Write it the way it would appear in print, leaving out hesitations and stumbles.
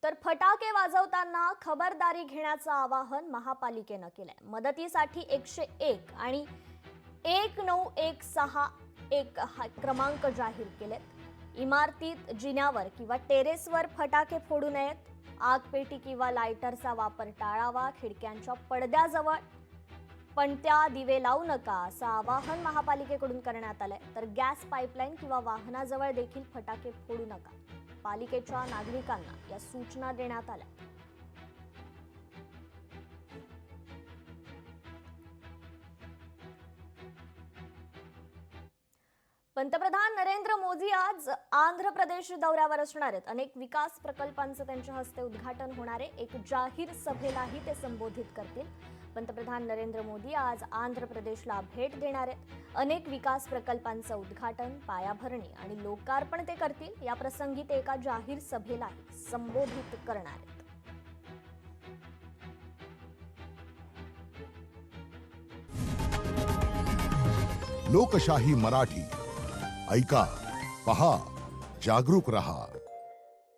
तर फटाके वाजवताना खबरदारी घेण्याचं आवाहन महापालिकेनं केलंय। मदतीसाठी 101 आणि 1916 हा क्रमांक जाहीर केलेत। इमारतीत, जिन्यावर किंवा टेरेसवर फटाके फोडू नयेत। आगपेटी किंवा लायटरचा वापर टाळावा। खिडक्यांच्या पडद्याजवळ पणत्या, दिवे लावू नका असं आवाहन महापालिकेकडून करण्यात आलंय। तर गॅस पाईपलाईन किंवा वाहनाजवळ देखील फटाके फोडू नका। पालिकेच्या नागरिकांना या सूचना देण्यात आल्या। पंतप्रधान नरेंद्र मोदी आज आंध्र प्रदेश दौऱ्यावर असणार आहेत। अनेक विकास प्रकल्पांचं त्यांच्या हस्ते उद्घाटन होणार आहे। एक जाहीर सभेलाही ते संबोधित करतील। पंतप्रधान नरेंद्र मोदी आज आंध्र प्रदेशला भेट देणार आहेत। अनेक विकास प्रकल्पांचं उद्घाटन, पायाभरणी आणि लोकार्पण ते करतील। या प्रसंगी ते एका जाहीर सभेलाही संबोधित करणार आहेत। लोकशाही मराठी ऐका, पहा, जागरूक रहा।